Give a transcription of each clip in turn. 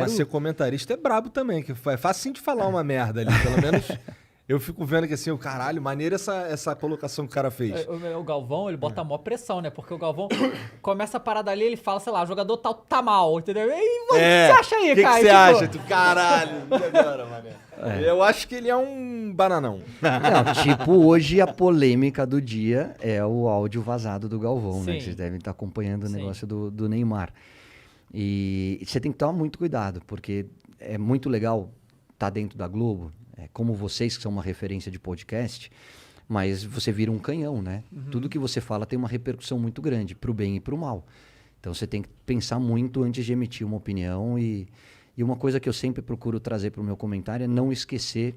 Mas ser comentarista é brabo também, que é fácil de falar uma merda ali, pelo menos eu fico vendo que assim, o caralho, maneira essa colocação que o cara fez. O Galvão, ele bota a maior pressão, né? Porque o Galvão começa a parada ali, ele fala, sei lá, o jogador tal tá mal, entendeu? E aí, o que você acha aí, que cara? O que você acha? Tu, caralho, e agora, mané? Eu acho que ele é um bananão. Não, tipo, hoje a polêmica do dia é o áudio vazado do Galvão, né? Sim. Que vocês devem estar acompanhando o Sim. negócio do Neymar. E você tem que tomar muito cuidado, porque é muito legal estar dentro da Globo, como vocês que são uma referência de podcast, mas você vira um canhão, né? Tudo que você fala tem uma repercussão muito grande, pro bem e pro mal. Então você tem que pensar muito antes de emitir uma opinião e uma coisa que eu sempre procuro trazer para o meu comentário é não esquecer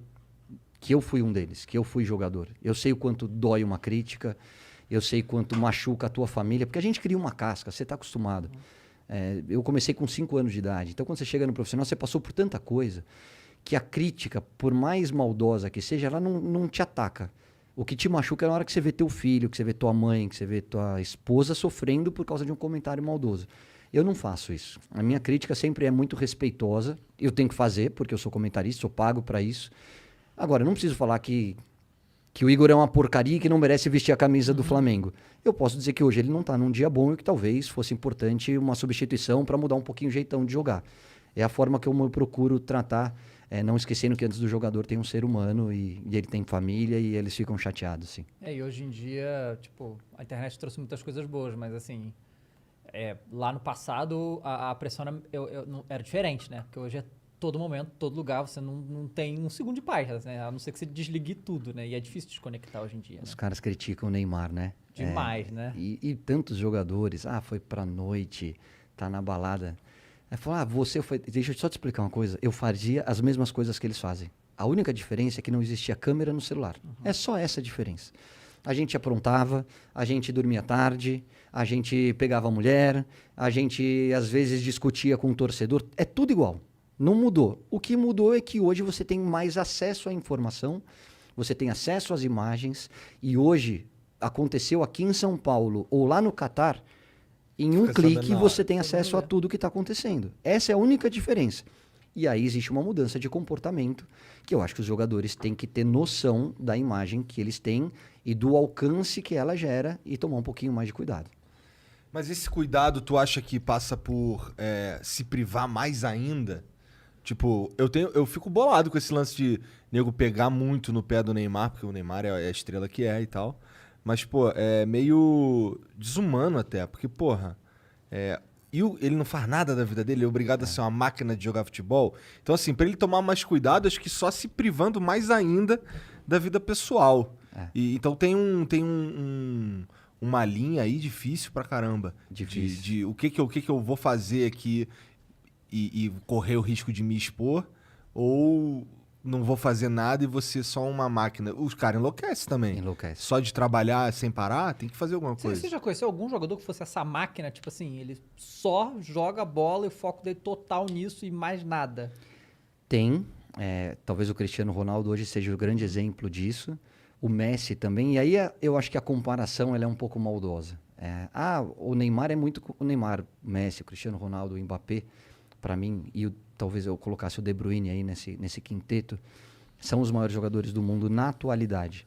que eu fui um deles, que eu fui jogador. Eu sei o quanto dói uma crítica, eu sei quanto machuca a tua família, porque a gente cria uma casca, você está acostumado. Eu comecei com 5 anos de idade, então quando você chega no profissional, você passou por tanta coisa que a crítica, por mais maldosa que seja, ela não te ataca. O que te machuca é na hora que você vê teu filho, que você vê tua mãe, que você vê tua esposa sofrendo por causa de um comentário maldoso. Eu não faço isso. A minha crítica sempre é muito respeitosa. Eu tenho que fazer, porque eu sou comentarista, sou pago para isso. Agora, eu não preciso falar que o Igor é uma porcaria e que não merece vestir a camisa do Flamengo. Eu posso dizer que hoje ele não está num dia bom e que talvez fosse importante uma substituição para mudar um pouquinho o jeitão de jogar. É a forma que eu procuro tratar, não esquecendo que antes do jogador tem um ser humano e ele tem família e eles ficam chateados, sim. E hoje em dia, tipo, a internet trouxe muitas coisas boas, mas assim... lá no passado, a pressão era diferente, né? Porque hoje é todo momento, todo lugar, você não tem um segundo de paz, né? A não ser que você desligue tudo, né? E é difícil desconectar hoje em dia. Os caras criticam o Neymar, né? Demais, né? E tantos jogadores, foi pra noite, tá na balada. Fala, você foi... Deixa eu só te explicar uma coisa. Eu fazia as mesmas coisas que eles fazem. A única diferença é que não existia câmera no celular. É só essa a diferença. A gente aprontava, a gente dormia tarde, a gente pegava a mulher, a gente às vezes discutia com o torcedor. É tudo igual. Não mudou. O que mudou é que hoje você tem mais acesso à informação, você tem acesso às imagens, e hoje aconteceu aqui em São Paulo ou lá no Catar, em um clique você tem acesso a tudo que está acontecendo. Essa é a única diferença. E aí existe uma mudança de comportamento que eu acho que os jogadores têm que ter noção da imagem que eles têm e do alcance que ela gera e tomar um pouquinho mais de cuidado. Mas esse cuidado, tu acha que passa por se privar mais ainda? Tipo, eu fico bolado com esse lance de nego pegar muito no pé do Neymar, porque o Neymar é a estrela que é e tal. Mas, pô, é meio desumano até, porque, porra... ele não faz nada da vida dele, ele é obrigado a ser uma máquina de jogar futebol. Então, assim, pra ele tomar mais cuidado, acho que só se privando mais ainda da vida pessoal. Então tem uma linha aí difícil pra caramba. Difícil. De o que eu vou fazer aqui e correr o risco de me expor, ou não vou fazer nada e vou ser só uma máquina. Os caras enlouquecem também. Enlouquece. Só de trabalhar sem parar, tem que fazer alguma coisa. Você já conheceu algum jogador que fosse essa máquina, tipo assim, ele só joga bola e o foco dele total nisso e mais nada? Tem. Talvez o Cristiano Ronaldo hoje seja o grande exemplo disso. O Messi também. E aí eu acho que a comparação ela é um pouco maldosa. O Neymar é muito... O Neymar, o Messi, o Cristiano Ronaldo, o Mbappé, para mim, e talvez eu colocasse o De Bruyne aí nesse quinteto, são os maiores jogadores do mundo na atualidade.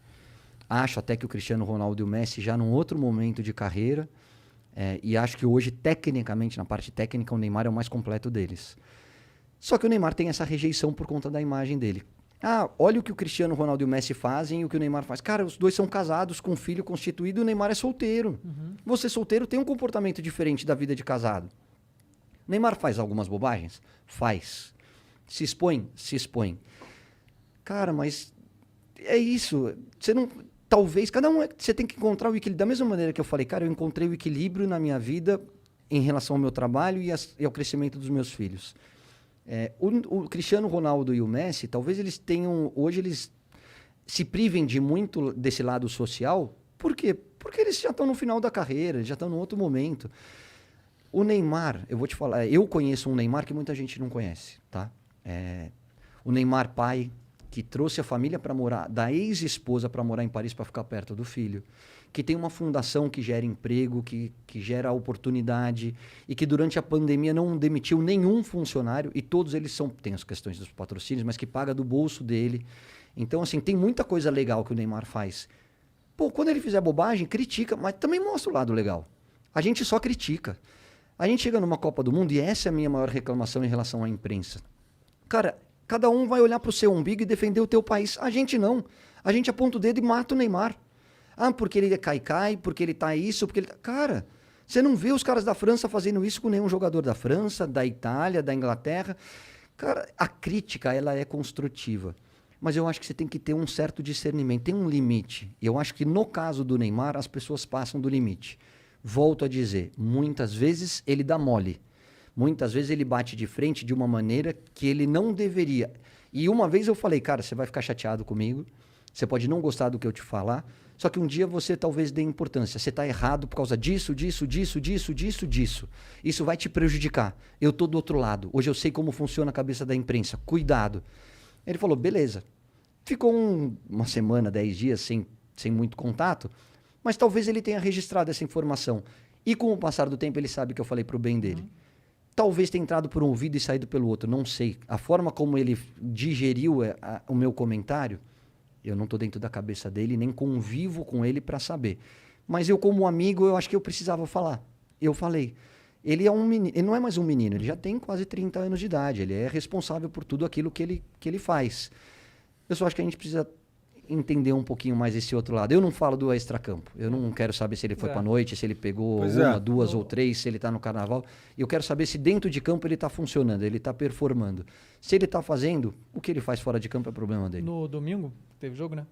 Acho até que o Cristiano Ronaldo e o Messi já num outro momento de carreira, e acho que hoje, tecnicamente, na parte técnica, o Neymar é o mais completo deles. Só que o Neymar tem essa rejeição por conta da imagem dele. Olha o que o Cristiano Ronaldo e o Messi fazem e o que o Neymar faz. Cara, os dois são casados, com um filho constituído, e o Neymar é solteiro. Você solteiro tem um comportamento diferente da vida de casado. O Neymar faz algumas bobagens? Faz. Se expõe? Se expõe. Cara, mas é isso. Você não... Talvez, cada um... Você tem que encontrar o equilíbrio. Da mesma maneira que eu falei, cara, eu encontrei o equilíbrio na minha vida em relação ao meu trabalho e ao crescimento dos meus filhos. O Cristiano Ronaldo e o Messi, talvez eles tenham... Hoje eles se privem de muito desse lado social. Por quê? Porque eles já estão no final da carreira, já estão num outro momento. O Neymar, eu vou te falar, eu conheço um Neymar que muita gente não conhece, tá? O Neymar pai, que trouxe a família para morar, da ex-esposa para morar em Paris para ficar perto do filho, que tem uma fundação que gera emprego, que gera oportunidade e que durante a pandemia não demitiu nenhum funcionário e todos eles tem as questões dos patrocínios, mas que paga do bolso dele. Então, assim, tem muita coisa legal que o Neymar faz. Pô, quando ele fizer bobagem, critica, mas também mostra o lado legal. A gente só critica. A gente chega numa Copa do Mundo e essa é a minha maior reclamação em relação à imprensa. Cara, cada um vai olhar pro seu umbigo e defender o teu país. A gente não. A gente aponta o dedo e mata o Neymar. Ah, porque ele é cai-cai, porque ele tá isso, porque ele... Cara, você não vê os caras da França fazendo isso com nenhum jogador da França, da Itália, da Inglaterra. Cara, a crítica, ela é construtiva. Mas eu acho que você tem que ter um certo discernimento, tem um limite. Eu acho que no caso do Neymar, as pessoas passam do limite. Volto a dizer, muitas vezes ele dá mole. Muitas vezes ele bate de frente de uma maneira que ele não deveria. E uma vez eu falei, cara, você vai ficar chateado comigo, você pode não gostar do que eu te falar, só que um dia você talvez dê importância. Você está errado por causa disso. Isso vai te prejudicar. Eu estou do outro lado. Hoje eu sei como funciona a cabeça da imprensa. Cuidado. Ele falou, beleza. Ficou uma semana, 10 dias sem muito contato, mas talvez ele tenha registrado essa informação. E com o passar do tempo ele sabe que eu falei para o bem dele. Talvez tenha entrado por um ouvido e saído pelo outro, não sei. A forma como ele digeriu o meu comentário, eu não estou dentro da cabeça dele, nem convivo com ele para saber. Mas eu, como amigo, eu acho que eu precisava falar. Eu falei. Ele é um menino, ele não é mais um menino, ele já tem quase 30 anos de idade, ele é responsável por tudo aquilo que ele faz. Eu só acho que a gente precisa entender um pouquinho mais esse outro lado. Eu não falo do extracampo, eu não quero saber se ele foi para noite, se ele pegou duas ou três, se ele está no carnaval. Eu quero saber se dentro de campo ele está funcionando, ele está performando. Se ele está fazendo, o que ele faz fora de campo é problema dele. No domingo, teve jogo, né?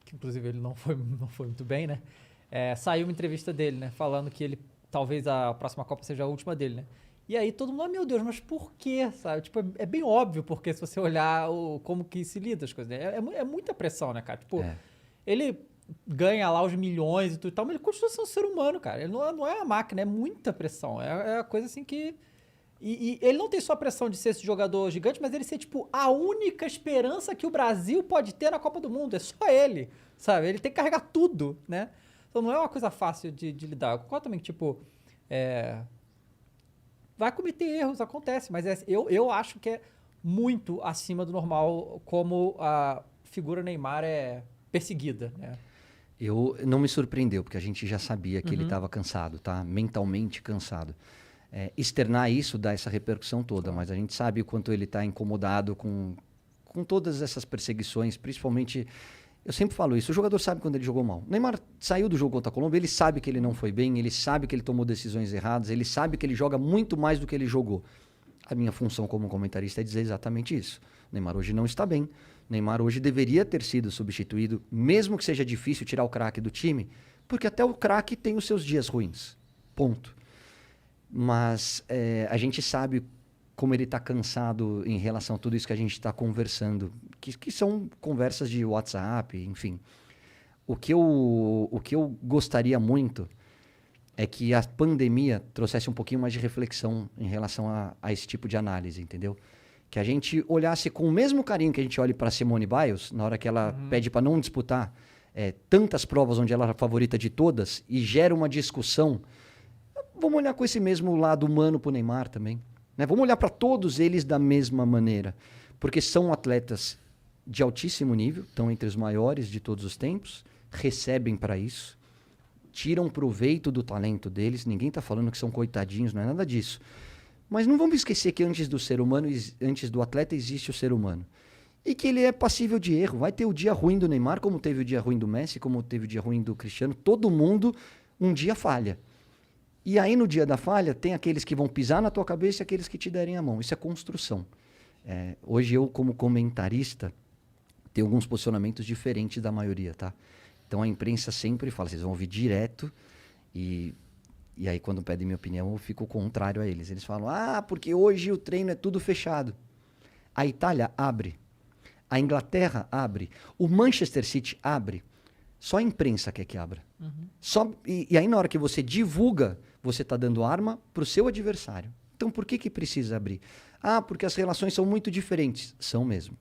Que inclusive ele não foi muito bem, né? Saiu uma entrevista dele, né? Falando que ele talvez a próxima Copa seja a última dele, né? E aí todo mundo, meu Deus, mas por quê? Sabe? Tipo, é bem óbvio, porque se você olhar como que se lida as coisas, né? É muita pressão, né, cara? Tipo, ele ganha lá os milhões e tudo e tal, mas ele continua sendo um ser humano, cara. Ele não é uma máquina, é muita pressão. É a coisa assim que... E ele não tem só a pressão de ser esse jogador gigante, mas ele ser, tipo, a única esperança que o Brasil pode ter na Copa do Mundo. É só ele, sabe? Ele tem que carregar tudo, né? Então não é uma coisa fácil de lidar. Eu concordo também que, tipo, vai cometer erros, acontece, mas eu acho que é muito acima do normal como a figura Neymar é perseguida, né? Não me surpreendeu, porque a gente já sabia que ele estava cansado, tá? Mentalmente cansado. Externar isso dá essa repercussão toda, mas a gente sabe o quanto ele está incomodado com todas essas perseguições, principalmente... Eu sempre falo isso, o jogador sabe quando ele jogou mal. O Neymar saiu do jogo contra a Colômbia, ele sabe que ele não foi bem, ele sabe que ele tomou decisões erradas, ele sabe que ele joga muito mais do que ele jogou. A minha função como comentarista é dizer exatamente isso. O Neymar hoje não está bem. O Neymar hoje deveria ter sido substituído, mesmo que seja difícil tirar o craque do time, porque até o craque tem os seus dias ruins. Ponto. Mas a gente sabe como ele está cansado em relação a tudo isso que a gente está conversando, que são conversas de WhatsApp, enfim. O que eu gostaria muito é que a pandemia trouxesse um pouquinho mais de reflexão em relação a esse tipo de análise, entendeu? Que a gente olhasse com o mesmo carinho que a gente olha para Simone Biles, na hora que ela pede para não disputar tantas provas onde ela é a favorita de todas e gera uma discussão. Vamos olhar com esse mesmo lado humano para o Neymar também. Né? Vamos olhar para todos eles da mesma maneira, porque são atletas de altíssimo nível, estão entre os maiores de todos os tempos, recebem para isso, tiram proveito do talento deles, ninguém está falando que são coitadinhos, não é nada disso. Mas não vamos esquecer que antes do ser humano, antes do atleta, existe o ser humano. E que ele é passível de erro. Vai ter o dia ruim do Neymar, como teve o dia ruim do Messi, como teve o dia ruim do Cristiano. Todo mundo um dia falha. E aí, no dia da falha, tem aqueles que vão pisar na tua cabeça e aqueles que te derem a mão. Isso é construção. Hoje, eu, como comentarista, tenho alguns posicionamentos diferentes da maioria, tá? Então, a imprensa sempre fala, vocês vão ouvir direto e aí, quando pedem minha opinião, eu fico contrário a eles. Eles falam, porque hoje o treino é tudo fechado. A Itália abre. A Inglaterra abre. O Manchester City abre. Só a imprensa quer que abra. E aí, na hora que você divulga, você está dando arma para o seu adversário. Então, por que precisa abrir? Porque as relações são muito diferentes. São mesmo.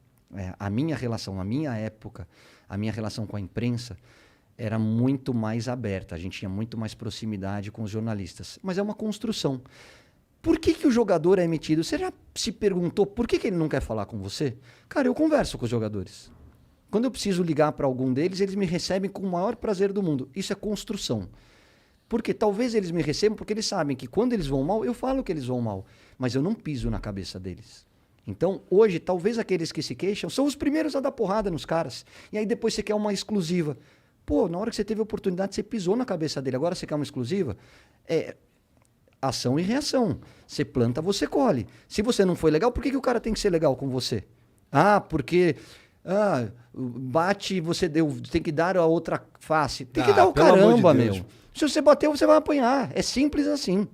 A minha relação, na minha época, a minha relação com a imprensa era muito mais aberta. A gente tinha muito mais proximidade com os jornalistas. Mas é uma construção. Por que o jogador é emitido? Você já se perguntou por que ele não quer falar com você? Cara, eu converso com os jogadores. Quando eu preciso ligar para algum deles, eles me recebem com o maior prazer do mundo. Isso é construção. Porque talvez eles me recebam porque eles sabem que quando eles vão mal, eu falo que eles vão mal. Mas eu não piso na cabeça deles. Então, hoje, talvez aqueles que se queixam são os primeiros a dar porrada nos caras. E aí depois você quer uma exclusiva. Pô, na hora que você teve a oportunidade, você pisou na cabeça dele. Agora você quer uma exclusiva? Ação e reação. Você planta, você colhe. Se você não foi legal, por que o cara tem que ser legal com você? Porque bate, você tem que dar a outra face. Tem que dar o pelo amor de caramba, Deus. meu. Se você bateu, você vai apanhar. É simples assim.